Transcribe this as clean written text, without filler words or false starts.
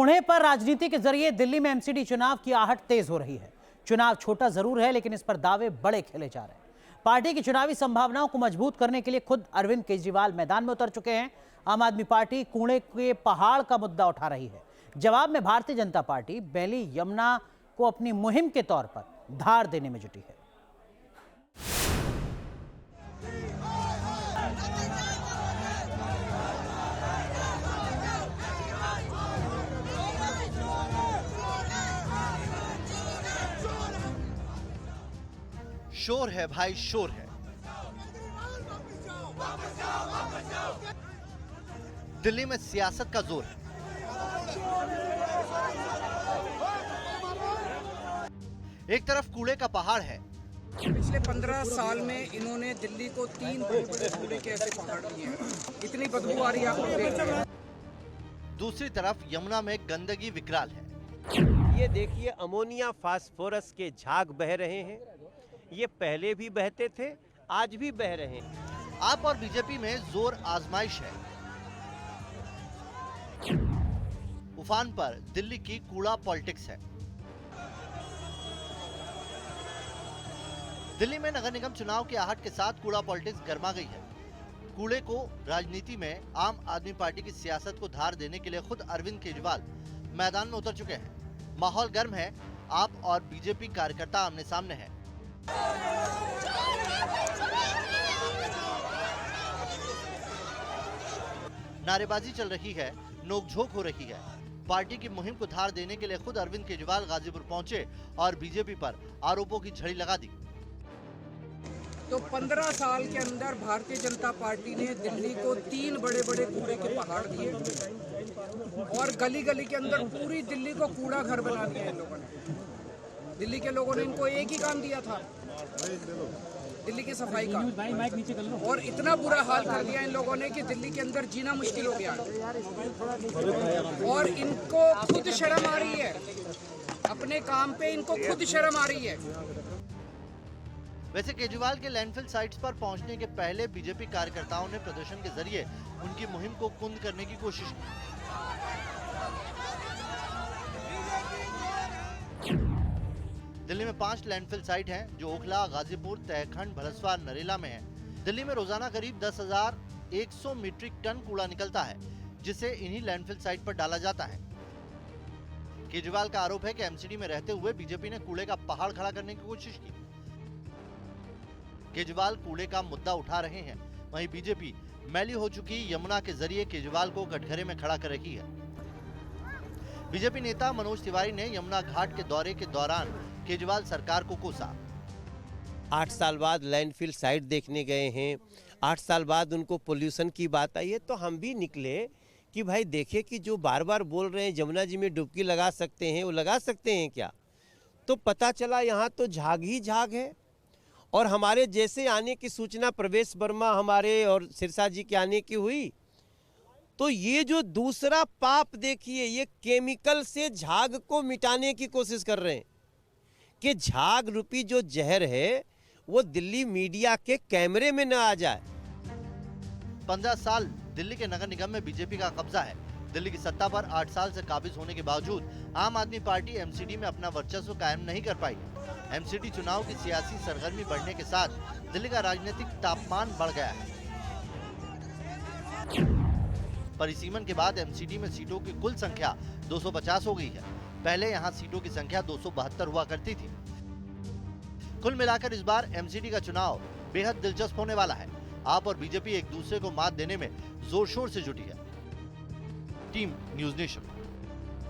कूड़े पर राजनीति के जरिए दिल्ली में एमसीडी चुनाव की आहट तेज हो रही है। चुनाव छोटा जरूर है, लेकिन इस पर दावे बड़े खेले जा रहे हैं। पार्टी की चुनावी संभावनाओं को मजबूत करने के लिए खुद अरविंद केजरीवाल मैदान में उतर चुके हैं। आम आदमी पार्टी कूड़े के पहाड़ का मुद्दा उठा रही है। जवाब में भारतीय जनता पार्टी बैली यमुना को अपनी मुहिम के तौर पर धार देने में जुटी है। शोर है भाई, शोर है। दिल्ली में सियासत का जोर है। एक तरफ कूड़े का पहाड़ है। पिछले 15 साल में इन्होंने दिल्ली को 3 बड़े कूड़े के ऐसे पहाड़ दिए हैं। इतनी बदबू आ रही है, आप लोग देख रहे हैं। दूसरी तरफ यमुना में गंदगी विकराल है। ये देखिए, अमोनिया फास्फोरस के झाग बह रहे हैं। ये पहले भी बहते थे, आज भी बह रहे हैं। आप और बीजेपी में जोर आजमाइश है। उफान पर दिल्ली की कूड़ा पॉलिटिक्स है। दिल्ली में नगर निगम चुनाव की आहट के साथ कूड़ा पॉलिटिक्स गर्मा गई है। कूड़े को राजनीति में आम आदमी पार्टी की सियासत को धार देने के लिए खुद अरविंद केजरीवाल मैदान में उतर चुके हैं। माहौल गर्म है। आप और बीजेपी कार्यकर्ता आमने सामने हैं। नारेबाजी चल रही है, नोकझोंक हो रही है। पार्टी की मुहिम को धार देने के लिए खुद अरविंद केजरीवाल गाजीपुर पहुंचे और बीजेपी पर आरोपों की झड़ी लगा दी। तो 15 साल के अंदर भारतीय जनता पार्टी ने दिल्ली को 3 बड़े बड़े कूड़े के पहाड़ दिए और गली गली के अंदर पूरी दिल्ली को कूड़ा घर बना दिया इन लोगों ने। दिल्ली के लोगों ने इनको एक ही काम दिया था, दिल्ली की सफाई का, और इतना बुरा हाल कर दिया इन लोगों ने कि दिल्ली के अंदर जीना मुश्किल हो गया। और इनको खुद शर्म आ रही है, अपने काम पे इनको खुद शर्म आ रही है। वैसे केजरीवाल के लैंडफिल साइट्स पर पहुंचने के पहले बीजेपी कार्यकर्ताओं ने प्रदर्शन के जरिए उनकी मुहिम को कुंद करने की कोशिश की। दिल्ली में 5 लैंडफिल साइट हैं, जो ओखला, गाजीपुर, तहखंड, भलसवार, नरेला में हैं। दिल्ली में रोजाना करीब 10,100 मीट्रिक टन कूड़ा निकलता है, जिसे इन्हीं लैंडफिल साइट पर डाला जाता है। केजरीवाल का आरोप है कि एमसीडी में रहते हुए बीजेपी ने कूड़े का पहाड़ खड़ा करने की कोशिश की। केजरीवाल कूड़े का मुद्दा उठा रहे हैं, वहीं बीजेपी मैली हो चुकी यमुना के जरिए केजरीवाल को कटघरे में खड़ा कर रही है। बीजेपी नेता मनोज तिवारी ने यमुना घाट के दौरे के दौरान केजरीवाल सरकार को कोसा। 8 साल बाद लैंडफिल साइट देखने गए हैं, 8 साल बाद उनको पोल्यूशन की बात आई है, तो हम भी निकले कि भाई देखे कि जो बार बार बोल रहे हैं यमुना जी में डुबकी लगा सकते हैं, वो लगा सकते हैं क्या? तो पता चला यहाँ तो झाग ही झाग है। और हमारे जैसे आने की सूचना प्रवेश वर्मा हमारे और सिरसा जी के आने की हुई, तो ये जो दूसरा पाप देखिए, ये केमिकल से झाग को मिटाने की कोशिश कर रहे हैं कि झाग रूपी जो जहर है वो दिल्ली मीडिया के कैमरे में न आ जाए। 15 साल दिल्ली के नगर निगम में बीजेपी का कब्जा है। दिल्ली की सत्ता पर 8 साल से काबिज होने के बावजूद आम आदमी पार्टी एमसीडी में अपना वर्चस्व कायम नहीं कर पाई। एमसीडी चुनाव की सियासी सरगर्मी बढ़ने के साथ दिल्ली का राजनीतिक तापमान बढ़ गया है। परिसीमन के बाद एमसीडी में सीटों की कुल संख्या 250 हो गई है। पहले यहाँ सीटों की संख्या 272 हुआ करती थी। कुल मिलाकर इस बार एमसीडी का चुनाव बेहद दिलचस्प होने वाला है। आप और बीजेपी एक दूसरे को मात देने में जोर शोर से जुटी है। Team news nation.